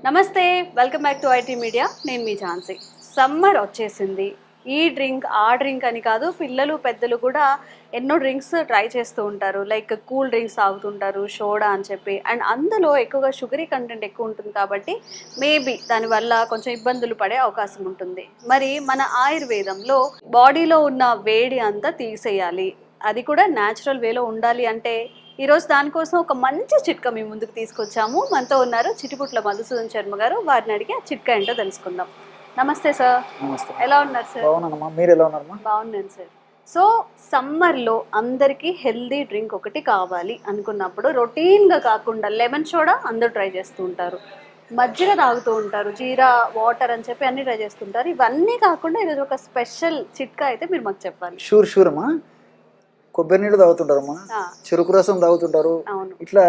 నమస్తే, welcome back to IT media. నేను మీ Jhansi. Summer వచ్చేసింది. ఈ డ్రింక్ ఆ డ్రింక్ అని కాదు, పిల్లలు పెద్దలు కూడా ఎన్నో డ్రింక్స్ ట్రై చేస్తూ ఉంటారు. లైక్ కూల్ డ్రింక్స్ తాగుతుంటారు, సోడా అని చెప్పి. అండ్ అందులో ఎక్కువగా షుగరీ కంటెంట్ ఎక్కువ ఉంటుంది కాబట్టి మేబీ దానివల్ల కొంచెం ఇబ్బందులు పడే అవకాశం ఉంటుంది. మరి మన ఆయుర్వేదంలో బాడీలో ఉన్న వేడి అంతా తీసేయాలి, అది కూడా న్యాచురల్ వేలో ఉండాలి అంటే ఈరోజు దానికోసం ఒక మంచి చిట్కా మీ ముందుకు తీసుకొచ్చాము. మనతో ఉన్నారు చిటిపుట్ల మధుసూదన్ శర్మ గారు. వారిని అడిగి ఆ చిట్కా ఏంటో తెలుసుకుందాం. నమస్తే సార్. నమస్తే. ఎలా ఉన్నారు సార్? బాగున్నానమ్మా, మీరు ఎలా ఉన్నారమ్మా? బాగున్నాను సార్. సో సమ్మర్లో అందరికీ హెల్దీ డ్రింక్ ఒకటి కావాలి అనుకున్నప్పుడు రొటీన్గా కాకుండా లెమన్ సోడా అందరూ ట్రై చేస్తూ ఉంటారు, మజ్జిగ తాగుతూ ఉంటారు, జీరా వాటర్ అని చెప్పి అన్నీ ట్రై చేస్తుంటారు. ఇవన్నీ కాకుండా ఈరోజు ఒక స్పెషల్ చిట్కా అయితే మీరు మాకు చెప్పాలి. షూర్ అమ్మా. కొబ్బరి నీళ్ళు తాగుతుంటారమ్మా, చెరుకు రసం తాగుతుంటారు. ఇట్లా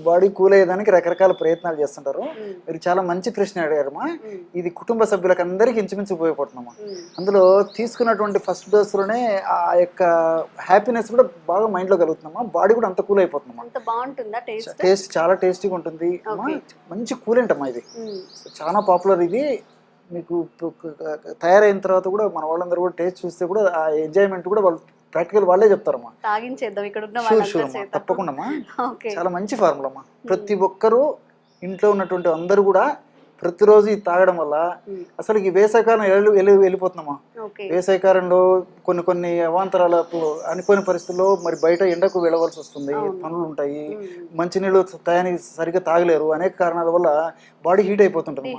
బాడీ కూల్ అయ్యేదానికి రకరకాల ప్రయత్నాలు చేస్తుంటారు. మీరు చాలా మంచి ప్రశ్న అడిగారమ్మా. ఇది కుటుంబ సభ్యులకు అందరికి ఇంచుమించు ఉపయోగపడుతుందమ్మా. అందులో తీసుకున్నటువంటి ఫస్ట్ డోస్ లోనే ఆ యొక్క హ్యాపీనెస్ కూడా బాగా మైండ్ లో కలుగుతుందమ్మా. బాడీ కూడా అంత కూల్ అయిపోతుందమ్మా. టేస్ట్ చాలా టేస్టీగా ఉంటుంది అమ్మా. మంచి కూలెంట్ అమ్మా ఇది. చాలా పాపులర్ ఇది. మీకు తయారైన తర్వాత కూడా మన వాళ్ళందరూ కూడా టేస్ట్ చూస్తే కూడా ఆ ఎంజాయ్మెంట్ కూడా వాళ్ళు ప్రాక్టికల్ వాళ్ళే చెప్తారమ్మా. తప్పకుండా చాలా మంచి ఫార్ములా అమ్మా. ప్రతి ఒక్కరూ ఇంట్లో ఉన్నటువంటి అందరూ కూడా ప్రతిరోజు ఇది తాగడం వల్ల అసలు ఈ వేసవికాలం వెళ్ళిపోతున్నామా. వేసవికాలంలో కొన్ని అవాంతరాల అనుకోని పరిస్థితుల్లో మరి బయట ఎండకు వెళ్ళవలసి వస్తుంది, పనులు ఉంటాయి, మంచినీళ్ళు తయారీ సరిగ్గా తాగలేరు, అనేక కారణాల వల్ల బాడీ హీట్ అయిపోతుంటుంది.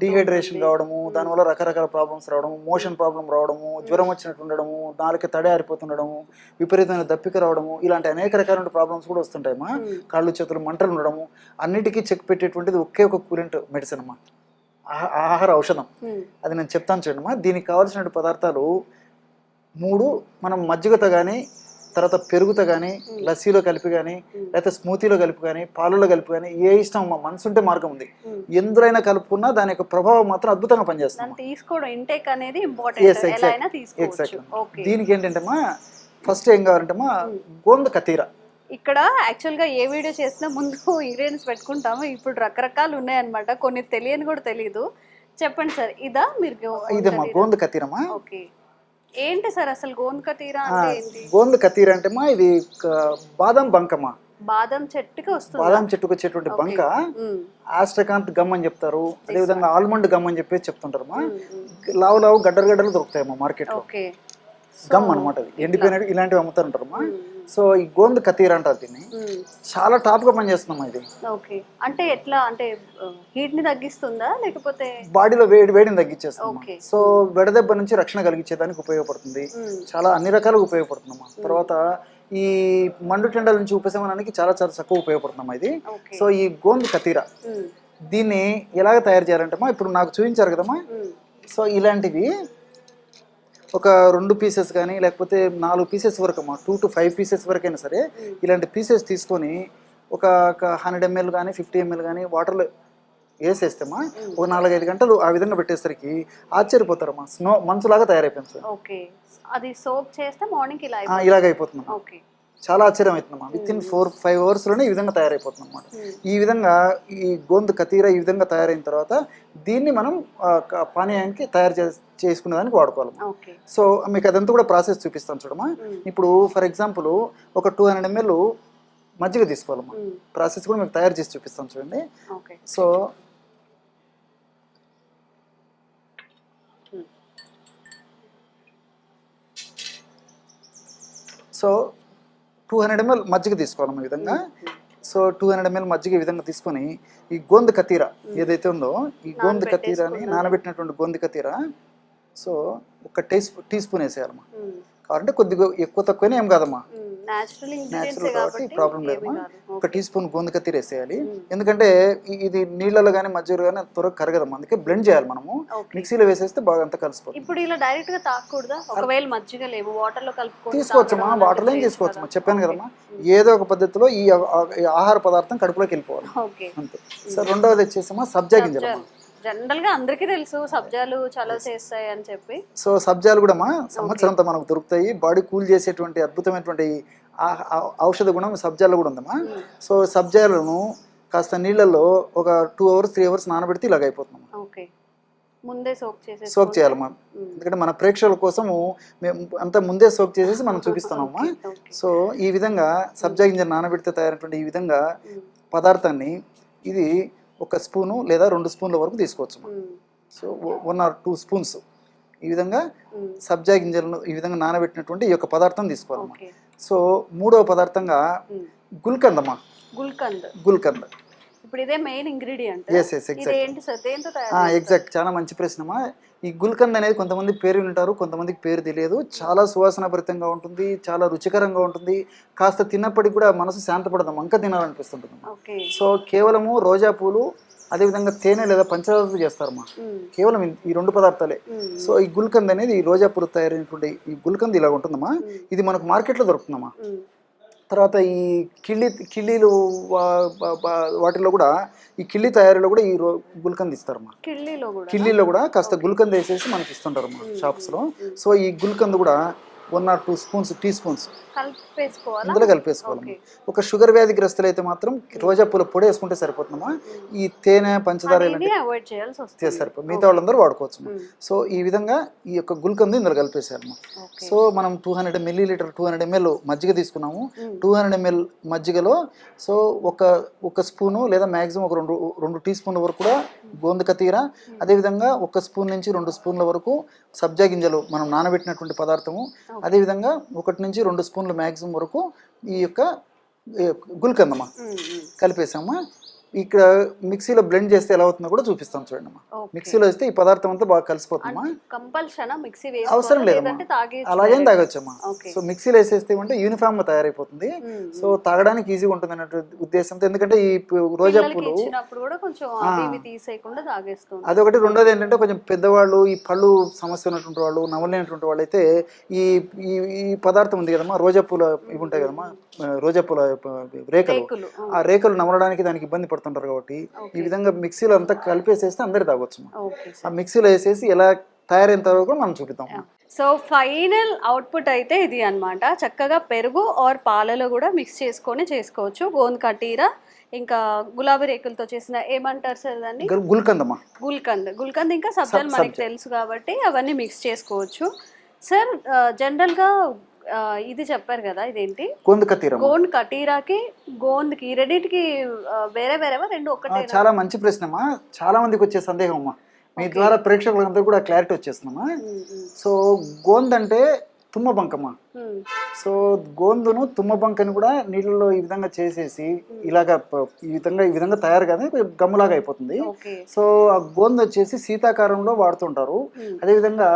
డీహైడ్రేషన్ కావడము, దానివల్ల రకరకాల ప్రాబ్లమ్స్ రావడము, మోషన్ ప్రాబ్లం రావడము, జ్వరం వచ్చినట్టు ఉండడము, నాలుక తడి ఆరిపోతుండడము, విపరీతమైన దప్పిక రావడము, ఇలాంటి అనేక రకాల ప్రాబ్లమ్స్ కూడా వస్తుంటాయమ్మా. కాళ్ళు చేతులు మంటలు ఉండడము, అన్నిటికీ చెక్ పెట్టేటువంటిది ఒకే ఒక కూలెంట్ మెడిసిన్ అమ్మా, ఆహార ఔషధం. అది నేను చెప్తాను చూడమ్మా. దీనికి కావాల్సిన పదార్థాలు 3. మనం మజ్జిగతో కానీ, తర్వాత పెరుగుతో కానీ, లస్సీలో కలిపి కానీ, లేకపోతే స్మూతీలో కలిపి కానీ, పాలలో కలిపి కానీ, ఏ ఇష్టం అమ్మా, మనసు ఉంటే మార్గం ఉంది. ఎందులోనైనా కలుపుకున్నా దాని యొక్క ప్రభావం మాత్రం అద్భుతంగా పనిచేస్తుంది. దీనికి ఏంటంటేమ్మా, ఫస్ట్ ఏం కావాలంటేమ్మా గోంద కతీరా. ఇక్కడ యాక్చువల్గా ఏ వీడియో చేసినా ముందు ఇంగ్రీడియంట్స్ పెట్టుకుంటాము. ఇప్పుడు రకరకాలు ఉన్నాయన్నమాట, కొన్ని తెలియని కూడా తెలియదు. చెప్పండి సార్. ఇదా మీరు? ఇదమ్మా గోంద కతీరమ్మా. ఓకే. ఏంటి సార్ అసలు గోంద కతీరా అంటే ఏంటి? గోంద కతీరా అంటేమ్మా ఇది బాదం బంకమ్మా. బాదం చెట్టుకి వస్తుంది. బాదం చెట్టుకు వచ్చేటువంటి బంక ఆస్ట్రకాంత్ గమ్ అని చెప్తారు. అదేవిధంగా ఆల్మండ్ గమ్ అని చెప్పేసి చెప్తుంటారమ్మా. లావు గడ్డలు దొరుకుతాయమ్మా మార్కెట్ లో. గమ్ అనమాట. ఎండిపోయినట్టు ఇలాంటివి అమ్ముతారంటారమ్మా. సో ఈ గోంద కతీరా అంటారు దీన్ని. చాలా టాప్ గా పనిచేస్తుందమ్మా ఇది. అంటే ఎట్లా అంటే హీట్ ని తగ్గిస్తుందా లేకపోతే బాడీలో వేడిని తగ్గించేస్తుంది. సో వెడదెబ్బ నుంచి రక్షణ కలిగించేదానికి ఉపయోగపడుతుంది. చాలా అన్ని రకాలుగా ఉపయోగపడుతుందమ్మా. తర్వాత ఈ మండు టెండల నుంచి ఉపశమనానికి చాలా చాలా చక్కగా ఉపయోగపడుతుందమ్మా ఇది. సో ఈ గోంద కతీరా దీన్ని ఎలాగ తయారు చేయాలంటే ఇప్పుడు నాకు చూపించారు కదమ్మా. సో ఇలాంటివి ఒక 2 పీసెస్ కానీ లేకపోతే 4 పీసెస్ వరకు అమ్మా, 2 to 5 పీసెస్ వరకు అయినా సరే ఇలాంటి పీసెస్ తీసుకొని ఒక 100 ml కానీ 50 ml కానీ వాటర్లో వేసేస్తామా, ఒక 4-5 గంటలు ఆ విధంగా పెట్టేసరికి ఆశ్చర్యపోతారమ్మా. మంచులాగా తయారైపోయింది. అది సోప్ చేస్తే మార్నింగ్ ఇలాగ అయిపోతుంది. చాలా ఆశ్చర్యం అవుతుందమ్మా. వితిన్ 4-5 hours లోనే ఈ విధంగా తయారైపోతుంది అన్నమాట. ఈ విధంగా ఈ గోంద కతీరా ఈ విధంగా తయారైన తర్వాత దీన్ని మనం పానీయానికి తయారు చేసుకునే దానికి వాడుకోవాలి. సో మీకు అదంతా కూడా ప్రాసెస్ చూపిస్తాను చూడమ్మా. ఇప్పుడు ఫర్ ఎగ్జాంపుల్ ఒక 200 ml మజ్జిగ తీసుకోవాలమ్మా. ప్రాసెస్ కూడా మీకు తయారు చేసి చూపిస్తాను చూడండి. సో 200 ml మజ్జిగ తీసుకోవాలమ్మా ఈ విధంగా. సో 200 ml మజ్జిగ ఈ విధంగా తీసుకొని ఈ గోంద కతీరా ఏదైతే ఉందో ఈ గోంద కతీరాని నానబెట్టినటువంటి గోంద కతీరా సో ఒక టీ స్పూన్ వేసేయాలమ్మా. కావాలంటే కొద్దిగా ఎక్కువ తక్కువనే ఏం కాదమ్మా, న్యాచురల్ కాబట్టి ప్రాబ్లం లేదమ్మా. ఒక టీ స్పూన్ గోంద కతీర వేసేయాలి. ఎందుకంటే ఇది నీళ్ళలో కానీ మజ్జిగలో కానీ త్వరగా కరగదమ్మా, అందుకే బ్లెండ్ చేయాలి. మనము మిక్సీలో వేసేస్తే బాగా అంతా కలిసిపోతుంది. ఇప్పుడు ఇలా డైరెక్ట్ గా తాగకూడదా? ఒకవేళ మజ్జిగ లేవు వాటర్ లో కలుపుకొని తీసుకోవచ్చమ్మా, వాటర్లో ఏం తీసుకోవచ్చమ్మా. చెప్పాను కదమ్మా, ఏదో ఒక పద్ధతిలో ఈ ఆహార పదార్థం కడుపులోకి వెళ్ళిపోవాలి అంతే. సో రెండవది వచ్చేసమ్మా సబ్జా గింజలు. జనరల్ గా అందరికీ తెలుసు సబ్జాలు చాలా చేస్తాయి అని చెప్పి. సో సబ్జాలు కూడా సంవత్సరంతో మనకు దొరుకుతాయి. బాడీ కూల్ చేసేటువంటి అద్భుతమైనటువంటి ఔషధ గుణం సబ్జాలో కూడా ఉందమ్మా. సో సబ్జాలను కాస్త నీళ్ళల్లో ఒక 2 hours 3 hours నానబెడితే ఇలాగ అయిపోతుందమ్మా. ఓకే, ముందే సోక్ చేయాలమ్మా, ఎందుకంటే మన ప్రేక్షకుల కోసము మేము అంతా ముందే సోక్ చేసేసి మనం చూపిస్తున్నామమ్మా. సో ఈ విధంగా సబ్జా గింజలు నానబెడితే తయారైనటువంటి ఈ విధంగా పదార్థాన్ని ఇది 1 స్పూను లేదా 2 స్పూన్ల వరకు తీసుకోవచ్చు. సో 1 or 2 స్పూన్స్ ఈ విధంగా సబ్జా గింజలను ఈ విధంగా నానబెట్టినటువంటి ఈ యొక్క పదార్థం తీసుకోవాలమ్మా. సో 3వ పదార్థంగా గుల్కంద్ అమ్మా. గుల్కంద్ ఇప్పుడు ఇదే మెయిన్ ఇంగ్రీడియంట్. ఎగ్జాక్ట్, చాలా మంచి ప్రశ్నమా. ఈ గుల్కంద్ అనేది కొంతమంది పేరు వింటారు, కొంతమందికి పేరు తెలియదు. చాలా సువాసనాభరితంగా ఉంటుంది, చాలా రుచికరంగా ఉంటుంది. కాస్త తిన్నప్పటికి కూడా మనసు శాంతపడదాం, అంక తినాలనిపిస్తుంటుంది. సో కేవలము రోజా పూలు అదేవిధంగా తేనె లేదా పంచదారతో చేస్తారమ్మా. కేవలం ఈ 2 పదార్థాలే. సో ఈ గుల్కంద్ అనేది ఈ రోజా పూలు తయారైనటువంటి ఈ గుల్కంద్ ఇలా ఉంటుందమ్మా. ఇది మనకు మార్కెట్లో దొరుకుతుందమ్మా. తర్వాత ఈ కిళ్ళీలు వాటిల్లో కూడా ఈ కిళ్ళి తయారీలో కూడా ఈ గుల్కంద్ ఇస్తారమ్మా. కిళ్ళీలో కూడా కాస్త గుల్కంద్ వేసేసి మనకి ఇస్తుంటారమ్మా షాప్స్లో. సో ఈ గుల్కంద్ కూడా 1 or 2 స్పూన్స్ టీ స్పూన్స్ ఇందులో కలిపేసుకోవాలి. ఒక షుగర్ వ్యాధిగ్రస్తులు అయితే మాత్రం రోజా పూల పొడి వేసుకుంటే సరిపోతుందమ్మా. ఈ తేనె పంచదార సరిపోతుంది, మిగతా వాళ్ళందరూ వాడుకోవచ్చు. సో ఈ విధంగా ఈ యొక్క గుల్కంద్ ఇందులో కలిపేసారమ్మా. సో మనం 200 ml 200 ml మజ్జిగ తీసుకున్నాము. 200 ml మజ్జిగలో సో ఒక స్పూను లేదా మ్యాక్సిమం ఒక 2 టీ స్పూన్ల వరకు కూడా గోంద కతీర, అదేవిధంగా 1 స్పూన్ నుంచి 2 స్పూన్ల వరకు సబ్జా గింజలు మనం నానబెట్టినటువంటి పదార్థము, అదేవిధంగా 1 నుంచి 2 స్పూన్ల మ్యాక్సిమం వరకు ఈ యొక్క గుల్కందమ్మా కలిపేసామా. ఇక్కడ మిక్సీలో బ్లెండ్ చేస్తే ఎలా అవుతుందో కూడా చూపిస్తాం చూడండి అమ్మా. మిక్సీలో వేస్తే ఈ పదార్థం అంతా బాగా కలిసిపోతుందమ్మా. అవసరం లేదమ్మా, అలాగే తాగొచ్చమ్మా. సో మిక్సీలో వేసేస్తే అంటే యూనిఫామ్ గా తయారైపోతుంది. సో తాగడానికి ఈజీగా ఉంటుంది అన్నట్టు ఉద్దేశంతో. ఎందుకంటే ఈ రోజా పూలు అదొకటి. రెండోది ఏంటంటే కొంచెం పెద్దవాళ్ళు, ఈ పళ్ళు సమస్య ఉన్నటువంటి వాళ్ళు, నవ్వలేనటువంటి వాళ్ళు అయితే ఈ పదార్థం ఉంది కదమ్మా, రోజా పూల ఇవి ఉంటాయి కదమ్మా, రోజా పూల రేఖలు, ఆ రేఖలు నమలడానికి దానికి ఇబ్బంది పడుతుంటారు. కాబట్టి ఈ విధంగా మిక్సీలో అంతా కలిపేసేస్తే అందరు తాగొచ్చు. ఆ మిక్సీలో వేసేసి ఎలా తయారైన తర్వాత మనం చూపిద్దాం. సో ఫైనల్ అవుట్పుట్ అయితే ఇది అన్నమాట. చక్కగా పెరుగు ఆర్ పాలలో కూడా మిక్స్ చేసుకొని చేసుకోవచ్చు. గోంద్ కటీరా ఇంకా గులాబీ రేకులతో చేసిన ఏమంటారు సార్ దాన్ని? గుల్కంద్ ఇంకా సబ్జాలు మనకి తెలుసు కాబట్టి అవన్నీ మిక్స్ చేసుకోవచ్చు. సార్ జనరల్గా ఇది చెప్పారు కదా, ఇదేంటి గోంద్ కటీరాకి గోంద్కి రెండింటికి వేరే వేరేవా, రెండు ఒకటే? చాలా మంచి ప్రశ్నమా. చాలా మందికి వచ్చే సందేహం అమ్మా, మీ ద్వారా ప్రేక్షకులందరూ కూడా క్లారిటీ వచ్చేస్తుందమ్మా. సో గోంద్ అంటే తుమ్మబంకమ్మా. సో గోందును తుమ్మబంకని కూడా నీళ్ళలో ఈ విధంగా చేసేసి ఇలాగా ఈ విధంగా తయారు కానీ గమ్ములాగా అయిపోతుంది. సో ఆ గోందు వచ్చేసి శీతాకాలంలో వాడుతుంటారు. అదేవిధంగా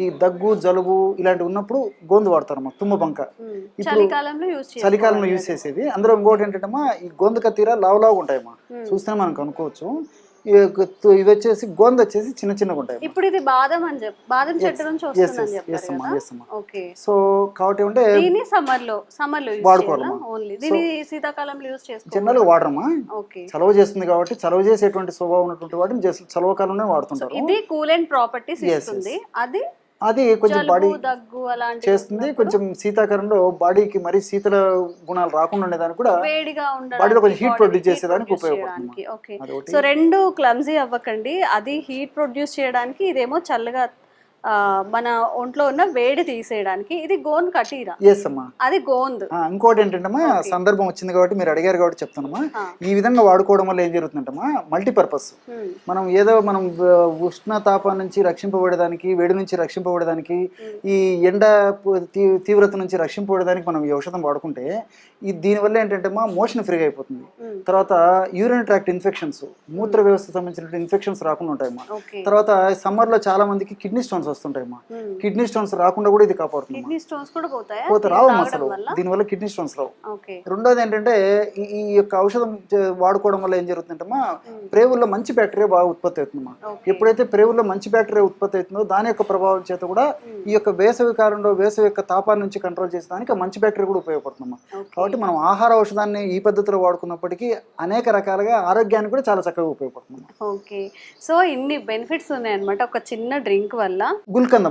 ఈ దగ్గు జలుబు ఇలాంటివి ఉన్నప్పుడు గోందు వాడతారమ్మా, తుమ్మబంక. ఇప్పుడు చలికాలంలో యూజ్ చేసేది. అందులో ఇంకోటి ఏంటంటే ఈ గోందు కతీర లావులాగా ఉంటాయమ్మా, చూస్తేనే మనం కనుక్కోవచ్చు. ఇది వచ్చేసి గోంద వచ్చేసి చిన్న చిన్నగా ఉంటాయి. ఇప్పుడు ఇది బాదం అని చెప్పి బాదం చెట్టు నుంచి వస్తుందని చెప్పారు కదా. ఓకే. సో కాబట్టి అంటే దీని సమ్మర్ లో వాడుకోవాలమ్మా. ఓన్లీ దీని శీతాకాలంలో యూజ్ చేసుకోవాలి. జనరల్ గా వాడరమ్మా. ఓకే. చలవ చేస్తుంది కాబట్టి చలవ చేసేటువంటి స్వభావం ఉన్నటువంటి వాటిని చలవ కాలంలో వాడుతుంటారు. ఇది కూలెంట్ ప్రాపర్టీస్ ఇస్తుంది. అది కొంచెం బాడీ చేస్తుంది. కొంచెం శీతాకాలంలో బాడీకి మరి శీతల గుణాలు రాకుండా ఉండేదానికి కూడా, బాడీలో కొంచెం హీట్ ప్రొడ్యూస్ చేసేదానికి ఉపయోగపడుతుంది. సో రెండు క్లమ్జీ అవ్వకండి. అది హీట్ ప్రొడ్యూస్ చేయడానికి, ఇదేమో చల్లగా మన ఒంట్లో ఉన్న వేడి తీసేయడానికి. ఇది గోంద్ కటీరా. అది గోంద్. ఇంకోటి ఏంటంటే సందర్భం వచ్చింది కాబట్టి మీరు అడిగారు కాబట్టి చెప్తానమ్మా. ఈ విధంగా వాడుకోవడం వల్ల ఏం జరుగుతుందంటమ్మా, మల్టీపర్పస్. మనం ఉష్ణ తాపం నుంచి రక్షింపబడేదానికి, వేడి నుంచి రక్షింపబడేదానికి, ఈ ఎండ తీవ్రత నుంచి రక్షింపబడేదానికి మనం ఈ ఔషధం వాడుకుంటే దీనివల్ల ఏంటంటే మోషన్ ఫ్రీగా అయిపోతుంది. తర్వాత యూరిన్ ట్రాక్ట్ ఇన్ఫెక్షన్స్, మూత్ర వ్యవస్థ సంబంధించిన ఇన్ఫెక్షన్స్ రాకుండా ఉంటాయమ్మా. తర్వాత సమ్మర్ లో చాలా మందికి కిడ్నీ స్టోన్స్ వస్తుంటాయమ్మా. కిడ్నీ స్టోన్స్ రాకుండా కూడా ఇది కాపాడుతుంది. రావు అసలు దీనివల్ల కిడ్నీ స్టోన్స్ రావు. రెండోది ఏంటంటే ఈ యొక్క ఔషధం వాడుకోవడం వల్ల ఏం జరుగుతుందంటమ్మా, ప్రేవుల్లో మంచి బ్యాక్టీరియా బాగా ఉత్పత్తి అవుతుందమ్మా. ఎప్పుడైతే ప్రేవుల్లో మంచి బ్యాక్టీరియా ఉత్పత్తి అవుతుందో దాని యొక్క ప్రభావం చేత కూడా ఈ యొక్క వేసవి కాలంలో వేసవి యొక్క తాపాన్ని నుంచి కంట్రోల్ చేసేదానికి మంచి బ్యాక్టీరియా కూడా ఉపయోగపడుతుందమ్మా. కాబట్టి మనం ఆహార ఔషధాన్ని ఈ పద్ధతిలో వాడుకున్నప్పటికీ పిల్లలకి అనేక రకాలుగా ఆరోగ్యానికి కూడా చాలా చక్కగా ఉపయోగపడుతుంది. ఓకే. సో ఇన్ని బెనిఫిట్స్ ఉన్నాయన్నమాట ఒక చిన్న డ్రింక్ వల్ల. గుల్కంద్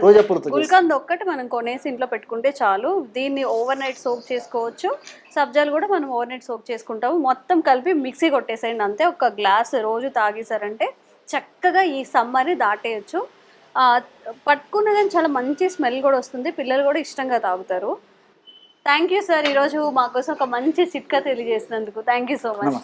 రోజా పూలతో గుల్కంద్ ఒక్కటి మనం కొనేసి ఇంట్లో పెట్టుకుంటే చాలు. దీన్ని ఓవర్ నైట్ సోక్ చేసుకోవచ్చు. సబ్జాలు కూడా మనం ఓవర్ నైట్ సోక్ చేసుకుంటాము. మొత్తం కలిపి మిక్సీ కొట్టేసేయండి అంతే. ఒక గ్లాస్ రోజు తాగేశారంటే చక్కగా ఈ సమ్మర్ని దాటేయచ్చు. పట్టుకున్న కానీ చాలా మంచి స్మెల్ కూడా వస్తుంది. పిల్లలు కూడా ఇష్టంగా తాగుతారు. థ్యాంక్ యూ సార్, ఈరోజు మా కోసం ఒక మంచి చిట్కా తెలియజేసినందుకు థ్యాంక్ యూ సో మచ్.